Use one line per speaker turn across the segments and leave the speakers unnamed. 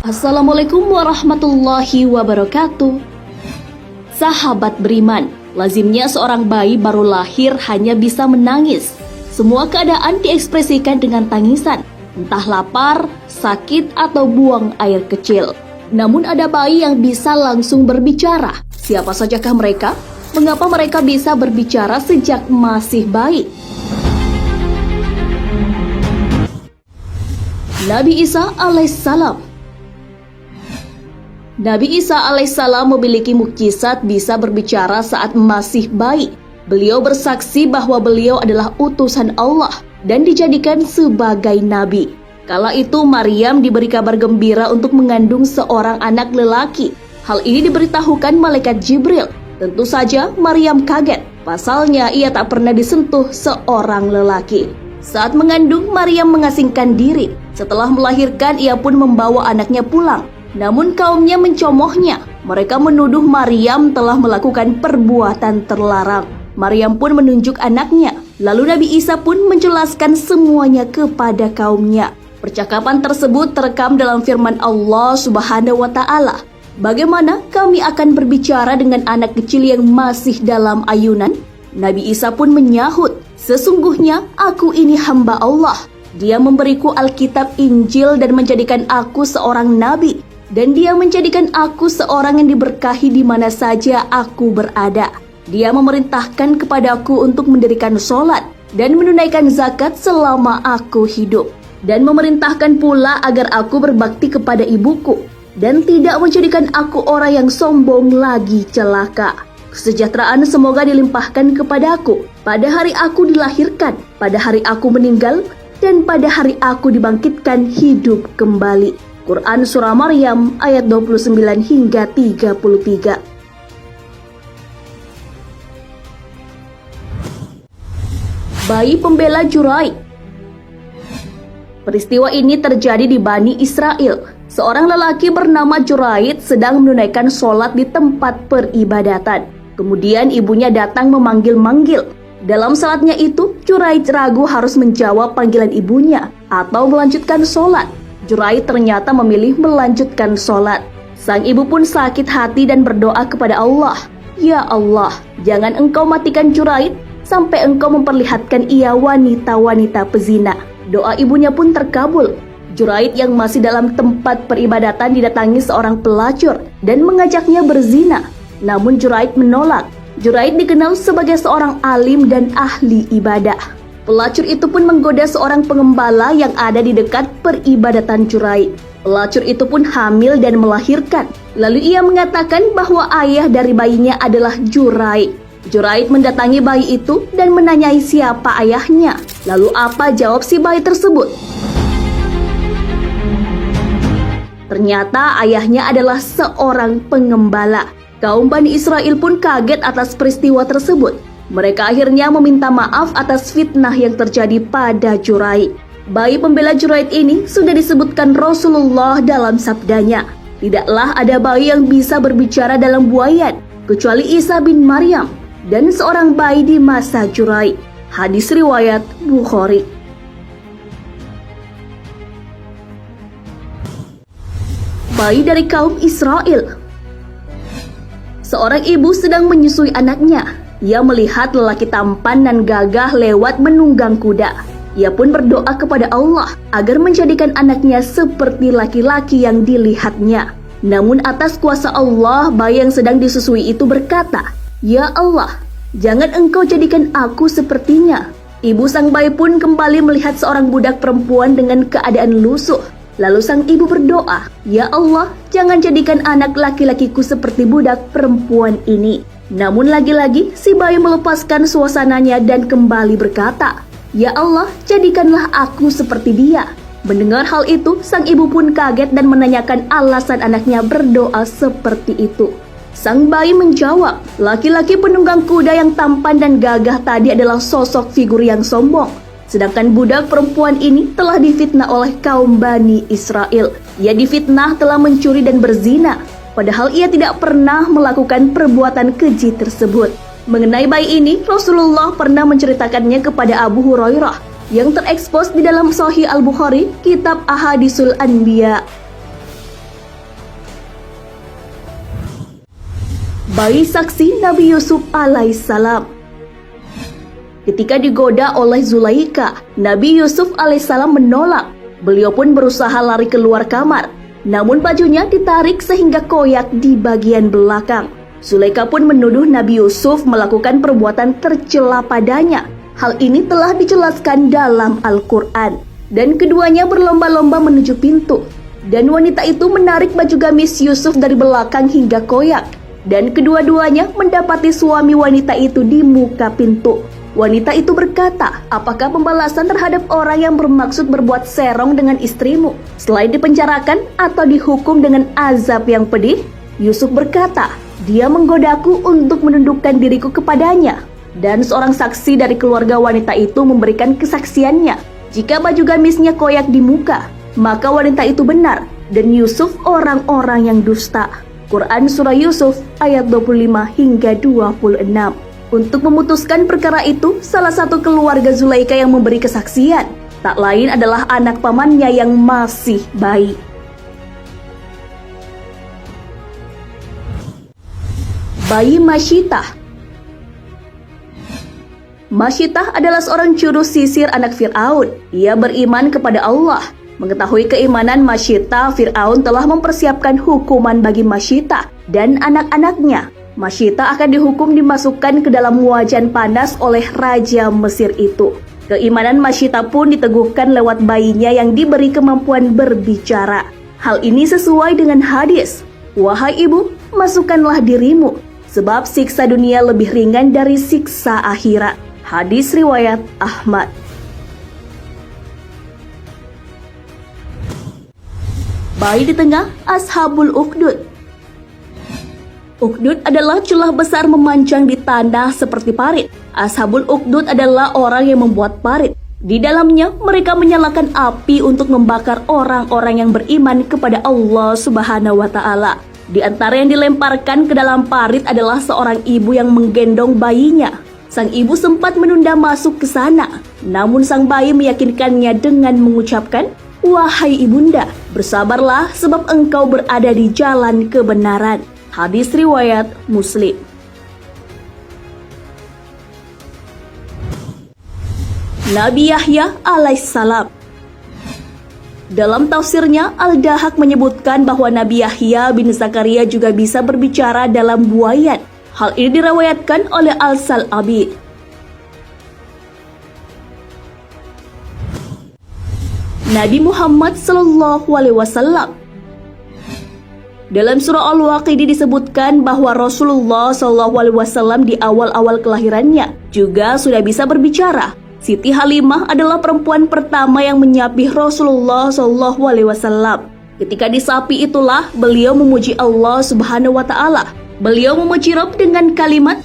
Assalamualaikum warahmatullahi wabarakatuh. Sahabat beriman, lazimnya seorang bayi baru lahir hanya bisa menangis. Semua keadaan diekspresikan dengan tangisan, entah lapar, sakit, atau buang air kecil. Namun ada bayi yang bisa langsung berbicara. Siapa sajakah mereka? Mengapa mereka bisa berbicara sejak masih bayi? Nabi Isa alaihissalam. Nabi Isa alaihissalam memiliki mukjizat bisa berbicara saat masih bayi. Beliau bersaksi bahwa beliau adalah utusan Allah dan dijadikan sebagai nabi. Kala itu Maryam diberi kabar gembira untuk mengandung seorang anak lelaki. Hal ini diberitahukan malaikat Jibril. Tentu saja Maryam kaget, pasalnya ia tak pernah disentuh seorang lelaki. Saat mengandung, Maryam mengasingkan diri. Setelah melahirkan, ia pun membawa anaknya pulang. Namun kaumnya mencomohnya. Mereka menuduh Maryam telah melakukan perbuatan terlarang. Maryam pun menunjuk anaknya. Lalu Nabi Isa pun menjelaskan semuanya kepada kaumnya. Percakapan tersebut terekam dalam firman Allah Subhanahu wa Ta'ala. Bagaimana kami akan berbicara dengan anak kecil yang masih dalam ayunan? Nabi Isa pun menyahut, sesungguhnya aku ini hamba Allah. Dia memberiku Alkitab Injil dan menjadikan aku seorang nabi. Dan dia menjadikan aku seorang yang diberkahi di mana saja aku berada. Dia memerintahkan kepadaku untuk mendirikan sholat dan menunaikan zakat selama aku hidup. Dan memerintahkan pula agar aku berbakti kepada ibuku. Dan tidak menjadikan aku orang yang sombong lagi celaka. Kesejahteraan semoga dilimpahkan kepadaku pada hari aku dilahirkan, pada hari aku meninggal, dan pada hari aku dibangkitkan hidup kembali. Quran Surah Maryam ayat 29 hingga 33. Bayi pembela Juraid. Peristiwa ini terjadi di Bani Israel. Seorang lelaki bernama Juraid sedang menunaikan sholat di tempat peribadatan. Kemudian ibunya datang memanggil-manggil. Dalam salatnya itu, Juraid ragu harus menjawab panggilan ibunya atau melanjutkan sholat. Juraid ternyata memilih melanjutkan sholat. Sang ibu pun sakit hati dan berdoa kepada Allah. Ya Allah, jangan engkau matikan Juraid sampai engkau memperlihatkan ia wanita-wanita pezina. Doa ibunya pun terkabul. Juraid yang masih dalam tempat peribadatan didatangi seorang pelacur dan mengajaknya berzina. Namun Juraid menolak. Juraid dikenal sebagai seorang alim dan ahli ibadah. Pelacur itu pun menggoda seorang pengembala yang ada di dekat peribadatan Juraid. Pelacur itu pun hamil dan melahirkan. Lalu ia mengatakan bahwa ayah dari bayinya adalah Juraid. Juraid mendatangi bayi itu dan menanyai siapa ayahnya. Lalu apa jawab si bayi tersebut? Ternyata ayahnya adalah seorang pengembala. Kaum Bani Israel pun kaget atas peristiwa tersebut. Mereka akhirnya meminta maaf atas fitnah yang terjadi pada Juraid. Bayi pembela Juraid ini sudah disebutkan Rasulullah dalam sabdanya. Tidaklah ada bayi yang bisa berbicara dalam buayan, kecuali Isa bin Maryam dan seorang bayi di masa Juraid. Hadis riwayat Bukhari. Bayi dari kaum Israel. Seorang ibu sedang menyusui anaknya. Ia melihat lelaki tampan dan gagah lewat menunggang kuda. Ia pun berdoa kepada Allah agar menjadikan anaknya seperti laki-laki yang dilihatnya. Namun atas kuasa Allah, bayi yang sedang disusui itu berkata, "Ya Allah, jangan engkau jadikan aku sepertinya." Ibu sang bayi pun kembali melihat seorang budak perempuan dengan keadaan lusuh. Lalu sang ibu berdoa, "Ya Allah, jangan jadikan anak laki-lakiku seperti budak perempuan ini." Namun lagi-lagi si bayi melepaskan suasananya dan kembali berkata, "Ya Allah, jadikanlah aku seperti dia." Mendengar hal itu, sang ibu pun kaget dan menanyakan alasan anaknya berdoa seperti itu. Sang bayi menjawab, laki-laki penunggang kuda yang tampan dan gagah tadi adalah sosok figur yang sombong. Sedangkan budak perempuan ini telah difitnah oleh kaum Bani Israel. Ia difitnah telah mencuri dan berzina, padahal ia tidak pernah melakukan perbuatan keji tersebut. Mengenai bayi ini, Rasulullah pernah menceritakannya kepada Abu Hurairah yang terekspos di dalam Sahih Al-Bukhari, Kitab Ahadisul Anbiya. Bayi saksi Nabi Yusuf alaihissalam. Ketika digoda oleh Zulaikha, Nabi Yusuf alaihissalam menolak. Beliau pun berusaha lari keluar kamar, namun bajunya ditarik sehingga koyak di bagian belakang. Zulaikha pun menuduh Nabi Yusuf melakukan perbuatan tercela padanya. Hal ini telah dijelaskan dalam Al-Quran. Dan keduanya berlomba-lomba menuju pintu. Dan wanita itu menarik baju gamis Yusuf dari belakang hingga koyak. Dan kedua-duanya mendapati suami wanita itu di muka pintu. Wanita itu berkata, apakah pembalasan terhadap orang yang bermaksud berbuat serong dengan istrimu selain dipenjarakan atau dihukum dengan azab yang pedih? Yusuf berkata, dia menggodaku untuk menundukkan diriku kepadanya. Dan seorang saksi dari keluarga wanita itu memberikan kesaksiannya. Jika baju gamisnya koyak di muka, maka wanita itu benar dan Yusuf orang-orang yang dusta. Quran Surah Yusuf ayat 25 hingga 26. Untuk memutuskan perkara itu, salah satu keluarga Zulaikha yang memberi kesaksian, tak lain adalah anak pamannya yang masih bayi. Bayi Masyitah. Masyitah adalah seorang juru sisir anak Fir'aun. Ia beriman kepada Allah. Mengetahui keimanan Masyitah, Fir'aun telah mempersiapkan hukuman bagi Masyitah dan anak-anaknya. Masyitah akan dihukum dimasukkan ke dalam wajan panas oleh Raja Mesir itu. Keimanan Masyitah pun diteguhkan lewat bayinya yang diberi kemampuan berbicara. Hal ini sesuai dengan hadis, wahai ibu, masukkanlah dirimu, sebab siksa dunia lebih ringan dari siksa akhirat. Hadis riwayat Ahmad. Bayi di tengah Ashabul Ukhdud. Ukhdud adalah celah besar memanjang di tanah seperti parit. Ashabul Ukhdud adalah orang yang membuat parit. Di dalamnya mereka menyalakan api untuk membakar orang-orang yang beriman kepada Allah Subhanahu wa Ta'ala. Di antara yang dilemparkan ke dalam parit adalah seorang ibu yang menggendong bayinya. Sang ibu sempat menunda masuk ke sana, namun sang bayi meyakinkannya dengan mengucapkan, "Wahai ibunda, bersabarlah sebab engkau berada di jalan kebenaran." Hadis riwayat Muslim. Nabi Yahya alaihissalam. Dalam tafsirnya, Al-Dahaq menyebutkan bahwa Nabi Yahya bin Zakaria juga bisa berbicara dalam buayan. Hal ini diriwayatkan oleh Al-Sal'abi. Nabi Muhammad SAW. Dalam surah Al-Waqidi disebutkan bahwa Rasulullah SAW di awal-awal kelahirannya juga sudah bisa berbicara. Siti Halimah adalah perempuan pertama yang menyapih Rasulullah SAW. Ketika disapi itulah beliau memuji Allah Subhanahu wa Ta'ala. Beliau memuji Rabb dengan kalimat,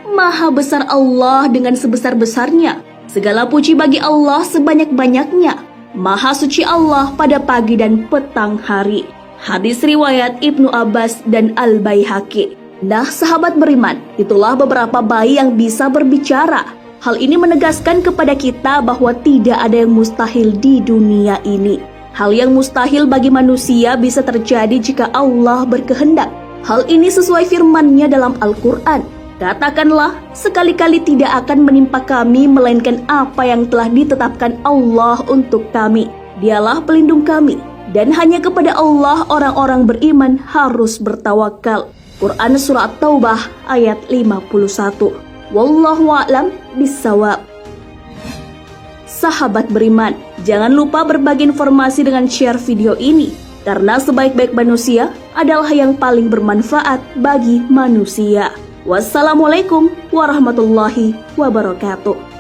Maha besar Allah dengan sebesar-besarnya. Segala puji bagi Allah sebanyak-banyaknya. Maha suci Allah pada pagi dan petang hari. Hadis riwayat Ibnu Abbas dan Al-Baihaqi. Nah, sahabat beriman, itulah beberapa bayi yang bisa berbicara. Hal ini menegaskan kepada kita bahwa tidak ada yang mustahil di dunia ini. Hal yang mustahil bagi manusia bisa terjadi jika Allah berkehendak. Hal ini sesuai firman-Nya dalam Al-Quran. Katakanlah, sekali-kali tidak akan menimpa kami melainkan apa yang telah ditetapkan Allah untuk kami. Dialah pelindung kami, dan hanya kepada Allah orang-orang beriman harus bertawakal. Quran Surah Taubah ayat 51. Wallahu a'lam bissawab. Sahabat beriman, jangan lupa berbagi informasi dengan share video ini, karena sebaik-baik manusia adalah yang paling bermanfaat bagi manusia. Wassalamualaikum warahmatullahi wabarakatuh.